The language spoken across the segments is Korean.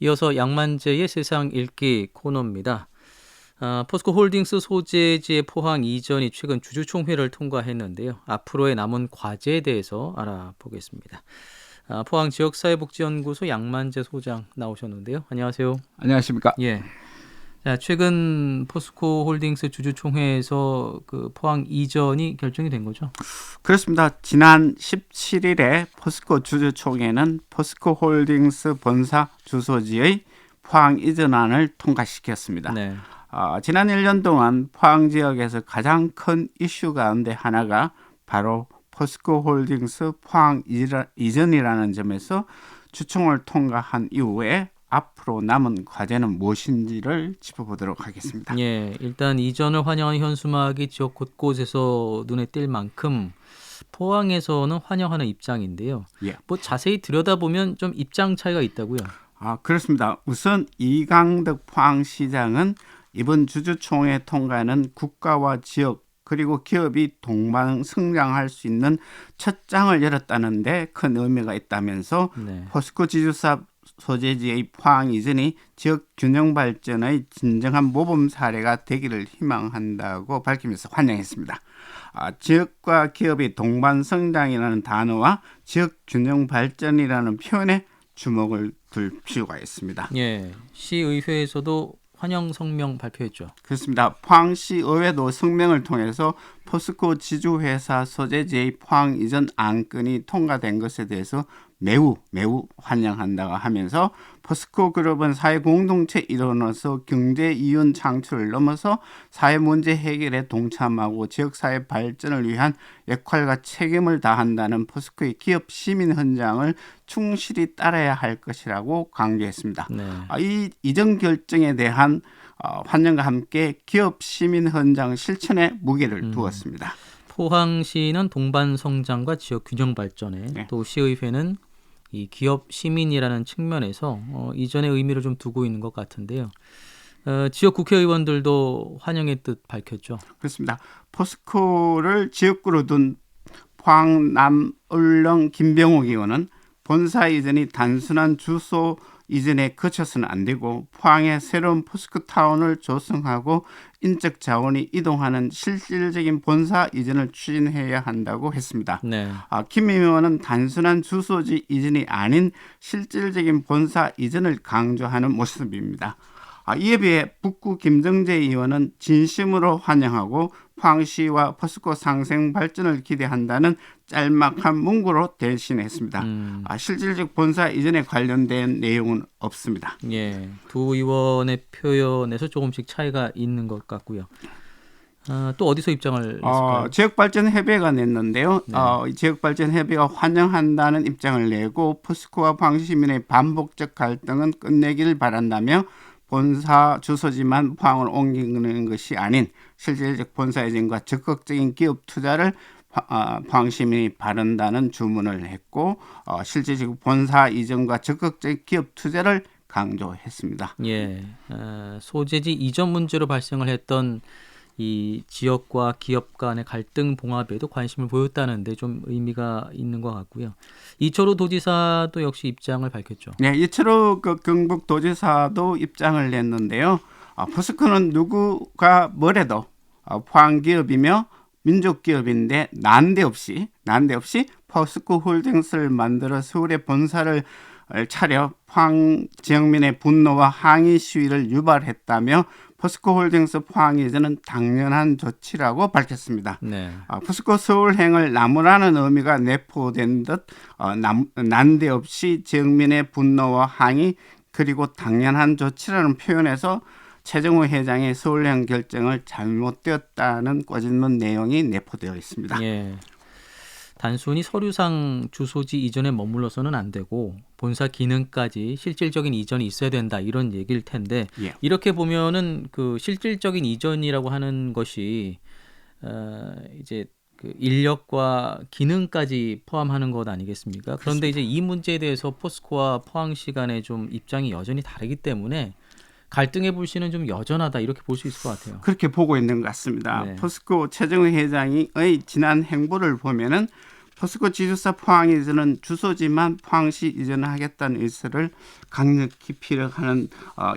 이어서 양만재의 세상 읽기 코너입니다. 포스코홀딩스 소재지의 포항 이전이 최근 주주총회를 통과했는데요. 앞으로의 남은 과제에 대해서 알아보겠습니다. 포항지역사회복지연구소 양만재 소장 나오셨는데요. 안녕하세요. 안녕하십니까? 예. 자, 최근 포스코홀딩스 주주총회에서 그 포항 이전이 결정이 된 거죠? 그렇습니다. 지난 17일에 포스코 주주총회는 포스코홀딩스 본사 주소지의 포항 이전안을 통과시켰습니다. 네. 지난 1년 동안 포항 지역에서 가장 큰 이슈 가운데 하나가 바로 포스코홀딩스 포항 이전이라는 점에서 주총을 통과한 이후에 앞으로 남은 과제는 무엇인지를 짚어보도록 하겠습니다. 예, 일단 이전을 환영하는 현수막이 지역 곳곳에서 눈에 띌 만큼 포항에서는 환영하는 입장인데요. 예. 뭐 자세히 들여다보면 좀 입장 차이가 있다고요. 그렇습니다. 우선 이강덕 포항시장은 이번 주주총회 통과는 국가와 지역 그리고 기업이 동반 성장할 수 있는 첫 장을 열었다는 데 큰 의미가 있다면서 네. 포스코 지주사 소재지의 포항 이전이 지역 균형 발전의 진정한 모범 사례가 되기를 희망한다고 밝히면서 환영했습니다. 지역과 기업이 동반 성장이라는 단어와 지역 균형 발전이라는 표현에 주목을 둘 필요가 있습니다. 예, 시의회에서도 환영 성명 발표했죠. 그렇습니다. 포항시 의회도 성명을 통해서 포스코 지주회사 소재지의 포항 이전 안건이 통과된 것에 대해서 매우 환영한다고 하면서 포스코 그룹은 사회 공동체 일원으로서 경제 이윤 창출을 넘어서 사회 문제 해결에 동참하고 지역사회 발전을 위한 역할과 책임을 다한다는 포스코의 기업 시민 헌장을 충실히 따라야 할 것이라고 강조했습니다. 네. 이 이전 결정에 대한 환영과 함께 기업 시민 헌장 실천에 무게를 두었습니다. 포항시는 동반 성장과 지역 균형 발전에 네. 또 시의회는 이 기업 시민이라는 측면에서 이전의 의미를 좀 두고 있는 것 같은데요. 지역 국회의원들도 환영의 뜻 밝혔죠. 그렇습니다. 포스코를 지역구로 둔 포항 남울릉 김병욱 의원은 본사 이전이 단순한 주소 이전에 그쳐서는 안 되고 포항에 새로운 포스코타운을 조성하고 인적 자원이 이동하는 실질적인 본사 이전을 추진해야 한다고 했습니다. 네. 김 의원은 단순한 주소지 이전이 아닌 실질적인 본사 이전을 강조하는 모습입니다. 이에 비해 북구 김정재 의원은 진심으로 환영하고 포항시와 포스코 상생 발전을 기대한다는 짤막한 문구로 대신했습니다. 실질적 본사 이전에 관련된 내용은 없습니다. 예, 두 의원의 표현에서 조금씩 차이가 있는 것 같고요. 또 어디서 입장을 냈을까요? 지역발전협의회가 냈는데요. 네. 지역발전협의회가 환영한다는 입장을 내고 포스코와 포항시 시민의 반복적 갈등은 끝내기를 바란다며 본사 주소지만 포항을 옮기는 것이 아닌 실질적 본사 이전과 적극적인 기업 투자를 포항 시민이 바란다는 주문을 했고 실질적 본사 이전과 적극적인 기업 투자를 강조했습니다. 예, 소재지 이전 문제로 발생을 했던 이 지역과 기업 간의 갈등 봉합에도 관심을 보였다는데 좀 의미가 있는 것 같고요. 이철호 도지사도 역시 입장을 밝혔죠. 네, 이철호 경북도지사도 입장을 냈는데요. 포스코는 누구가 뭐래도 포항 기업이며 민족 기업인데 난데없이 포스코 홀딩스를 만들어 서울에 본사를 차려 포항 지역민의 분노와 항의 시위를 유발했다며 포스코 홀딩스 포항 이전은 당연한 조치라고 밝혔습니다. 네. 포스코 서울행을 나무라는 의미가 내포된 듯 난데없이 지역민의 분노와 항의 그리고 당연한 조치라는 표현에서 최정우 회장의 서울행 결정을 잘못되었다는 꼬집는 내용이 내포되어 있습니다. 예. 단순히 서류상 주소지 이전에 머물러서는 안 되고 본사 기능까지 실질적인 이전이 있어야 된다 이런 얘기일 텐데 예. 이렇게 보면은 그 실질적인 이전이라고 하는 것이 이제 그 인력과 기능까지 포함하는 것 아니겠습니까? 그런데 이제 이 문제에 대해서 포스코와 포항시 간의 좀 입장이 여전히 다르기 때문에 갈등의 불씨는 좀 여전하다 이렇게 볼 수 있을 것 같아요. 그렇게 보고 있는 것 같습니다. 네. 포스코 최정우 회장의 지난 행보를 보면은 포스코 지주사 포항 이전은 주소지만 포항시 이전하겠다는 의사를 강력히 피력하는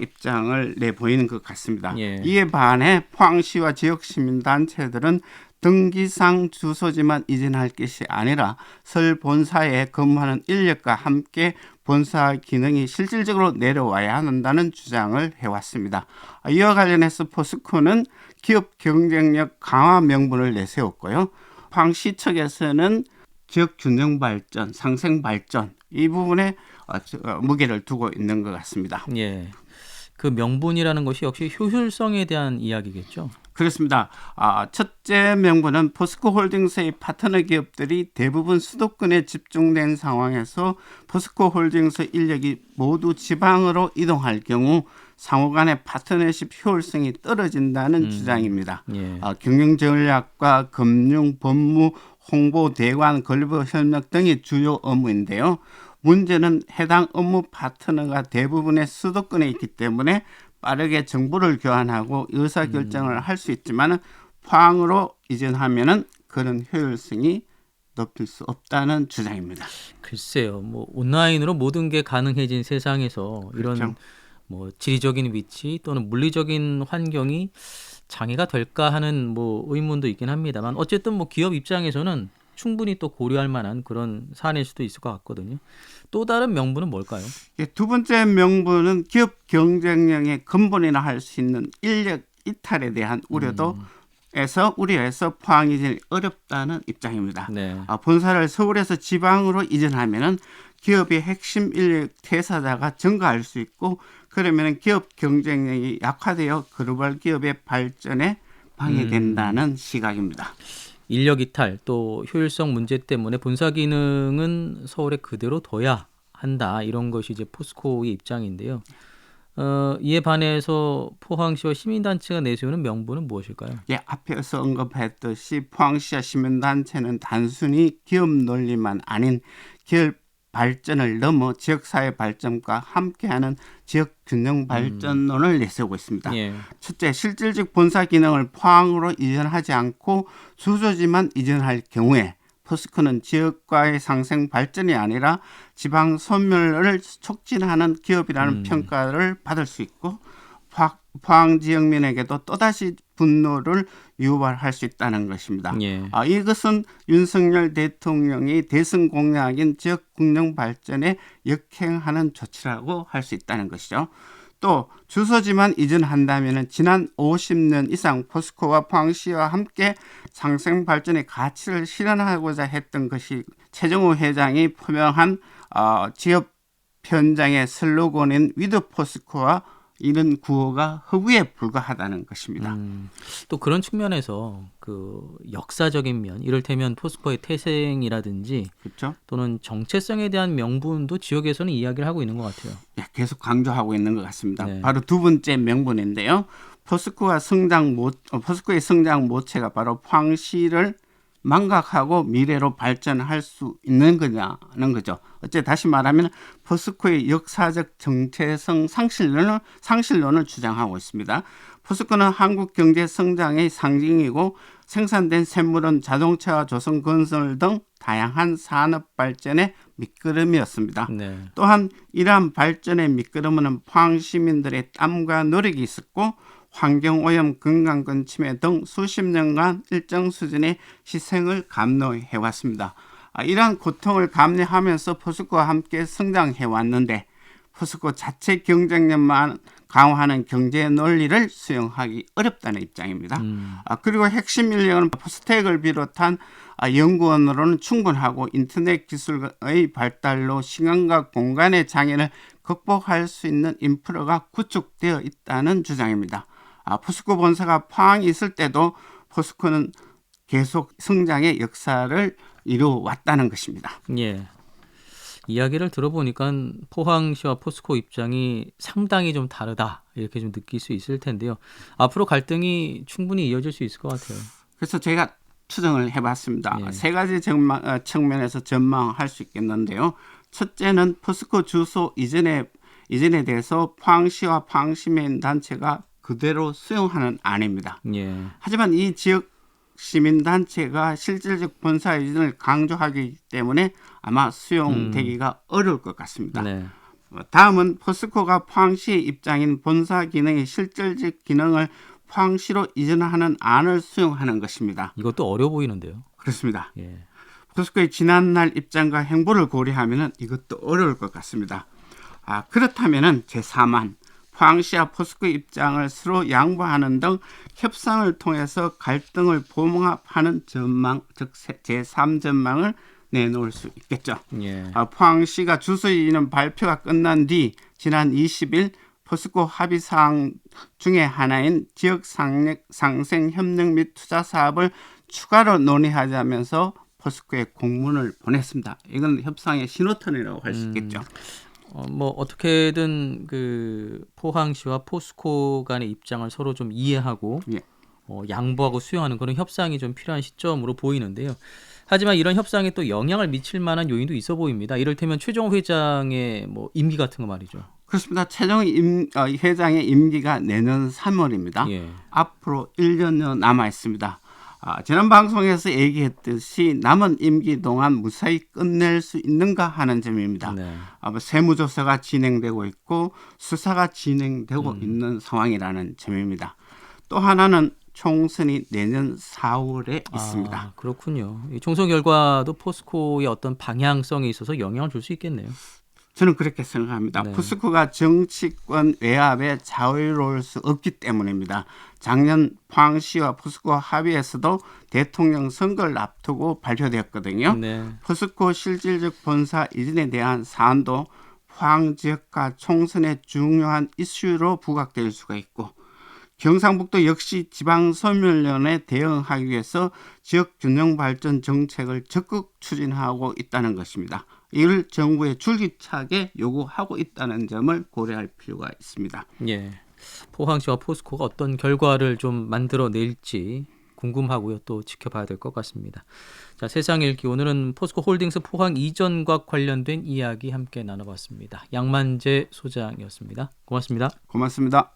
입장을 내보이는 것 같습니다. 예. 이에 반해 포항시와 지역 시민단체들은 등기상 주소지만 이전할 것이 아니라 설 본사에 근무하는 인력과 함께 본사 기능이 실질적으로 내려와야 한다는 주장을 해왔습니다. 이와 관련해서 포스코는 기업 경쟁력 강화 명분을 내세웠고요. 포항시 측에서는 지역 균형 발전, 상생 발전 이 부분에 무게를 두고 있는 것 같습니다. 예. 그 명분이라는 것이 역시 효율성에 대한 이야기겠죠. 그렇습니다. 첫째 명분은 포스코 홀딩스의 파트너 기업들이 대부분 수도권에 집중된 상황에서 포스코 홀딩스 인력이 모두 지방으로 이동할 경우 상호 간의 파트너십 효율성이 떨어진다는 주장입니다. 예. 경영 전략과 금융, 법무, 홍보, 대관, 건립 협력 등이 주요 업무인데요. 문제는 해당 업무 파트너가 대부분의 수도권에 있기 때문에 빠르게 정보를 교환하고 의사결정을 할 수 있지만 포항으로 이전하면은 그런 효율성이 높일 수 없다는 주장입니다. 글쎄요. 뭐 온라인으로 모든 게 가능해진 세상에서 이런 그렇죠. 뭐 지리적인 위치 또는 물리적인 환경이 장애가 될까 하는 뭐 의문도 있긴 합니다만 어쨌든 뭐 기업 입장에서는 충분히 또 고려할 만한 그런 사안일 수도 있을 것 같거든요. 또 다른 명분은 뭘까요? 두 번째 명분은 기업 경쟁력의 근본이라 할 수 있는 인력 이탈에 대한 우려에서 포항 이전이 어렵다는 입장입니다. 네. 본사를 서울에서 지방으로 이전하면은 기업의 핵심 인력 퇴사자가 증가할 수 있고 그러면 기업 경쟁력이 약화되어 글로벌 기업의 발전에 방해된다는 시각입니다. 인력 이탈 또 효율성 문제 때문에 본사 기능은 서울에 그대로 둬야 한다. 이런 것이 이제 포스코의 입장인데요. 이에 반해서 포항시와 시민단체가 내세우는 명분은 무엇일까요? 앞에서 언급했듯이 포항시와 시민단체는 단순히 기업 논리만 아닌 기업 발전을 넘어 지역사회 발전과 함께하는 지역 균형 발전론을 내세우고 있습니다. 예. 첫째, 실질적 본사 기능을 포항으로 이전하지 않고 주소지만 이전할 경우에 포스코는 지역과의 상생 발전이 아니라 지방 소멸을 촉진하는 기업이라는 평가를 받을 수 있고 포항 지역민에게도 또다시 분노를 유발할 수 있다는 것입니다. 예. 이것은 윤석열 대통령이 대선 공약인 지역 균형 발전에 역행하는 조치라고 할 수 있다는 것이죠. 또 주소지만 이전한다면 지난 50년 이상 포스코와 포항시와 함께 상생 발전의 가치를 실현하고자 했던 것이 최정우 회장이 표명한 지역 현장의 슬로건인 위드 포스코와 이런 구호가 허구에 불과하다는 것입니다. 또 그런 측면에서 그 역사적인 면, 이를테면 포스코의 태생이라든지 그렇죠? 또는 정체성에 대한 명분도 지역에서는 이야기를 하고 있는 것 같아요. 계속 강조하고 있는 것 같습니다. 네. 바로 두 번째 명분인데요. 포스코의 성장 모체가 바로 포항시를 망각하고 미래로 발전할 수 있는 거냐는 거죠. 다시 말하면 포스코의 역사적 정체성 상실론을 주장하고 있습니다. 포스코는 한국 경제 성장의 상징이고 생산된 샘물은 자동차와 조선건설 등 다양한 산업 발전의 밑거름이었습니다. 네. 또한 이러한 발전의 밑거름은 포항 시민들의 땀과 노력이 있었고 환경오염, 건강권 침해 등 수십 년간 일정 수준의 희생을 감내해왔습니다. 이러한 고통을 감내하면서 포스코와 함께 성장해왔는데 포스코 자체 경쟁력만 강화하는 경제 논리를 수용하기 어렵다는 입장입니다. 그리고 핵심 인력은 포스텍을 비롯한 연구원으로는 충분하고 인터넷 기술의 발달로 시간과 공간의 장애를 극복할 수 있는 인프라가 구축되어 있다는 주장입니다. 포스코 본사가 포항에 있을 때도 포스코는 계속 성장의 역사를 이루어왔다는 것입니다. 예. 이야기를 들어보니까 포항시와 포스코 입장이 상당히 좀 다르다 이렇게 좀 느낄 수 있을 텐데요. 앞으로 갈등이 충분히 이어질 수 있을 것 같아요. 그래서 제가 추정을 해봤습니다. 예. 세 가지 측면에서 전망할 수 있겠는데요. 첫째는 포스코 주소 이전에 대해서 포항시와 포항시민단체가 그대로 수용하는 안입니다. 예. 하지만 이 지역 시민단체가 실질적 본사 이전을 강조하기 때문에 아마 수용되기가 어려울 것 같습니다. 네. 다음은 포스코가 포항시의 입장인 본사 기능의 실질적 기능을 포항시로 이전하는 안을 수용하는 것입니다. 이것도 어려 보이는데요. 그렇습니다. 예. 포스코의 지난날 입장과 행보를 고려하면 이것도 어려울 것 같습니다. 그렇다면 제4만 포항시와 포스코의 입장을 서로 양보하는 등 협상을 통해서 갈등을 봉합하는 전망, 즉 제3전망을 내놓을 수 있겠죠. 예. 포항시가 주소이는 발표가 끝난 뒤 지난 20일 포스코 합의사항 중에 하나인 지역 상생 협력 및 투자 사업을 추가로 논의하자면서 포스코에 공문을 보냈습니다. 이건 협상의 신호탄이라고 할 수 있겠죠. 뭐 어떻게든 그 포항시와 포스코 간의 입장을 서로 좀 이해하고 예. 양보하고 수용하는 그런 협상이 좀 필요한 시점으로 보이는데요. 하지만 이런 협상에 또 영향을 미칠 만한 요인도 있어 보입니다. 이를테면 최종 회장의 뭐 임기 같은 거 말이죠. 그렇습니다. 최종 회장의 임기가 내년 3월입니다. 예. 앞으로 1년여 남아 있습니다. 지난 방송에서 얘기했듯이 남은 임기 동안 무사히 끝낼 수 있는가 하는 점입니다. 네. 세무조사가 진행되고 있고 수사가 진행되고 있는 상황이라는 점입니다. 또 하나는 총선이 내년 4월에 있습니다. 그렇군요. 이 총선 결과도 포스코의 어떤 방향성에 있어서 영향을 줄 수 있겠네요. 저는 그렇게 생각합니다. 네. 포스코가 정치권 외압에 자유로울 수 없기 때문입니다. 작년 포항시와 포스코 합의에서도 대통령 선거를 앞두고 발표되었거든요. 네. 포스코 실질적 본사 이전에 대한 사안도 포항 지역과 총선의 중요한 이슈로 부각될 수가 있고 경상북도 역시 지방소멸련에 대응하기 위해서 지역균형발전 정책을 적극 추진하고 있다는 것입니다. 이를 정부에 줄기차게 요구하고 있다는 점을 고려할 필요가 있습니다. 예. 포항시와 포스코가 어떤 결과를 좀 만들어낼지 궁금하고요. 또 지켜봐야 될 것 같습니다. 자, 세상 읽기 오늘은 포스코 홀딩스 포항 이전과 관련된 이야기 함께 나눠봤습니다. 양만재 소장이었습니다. 고맙습니다. 고맙습니다.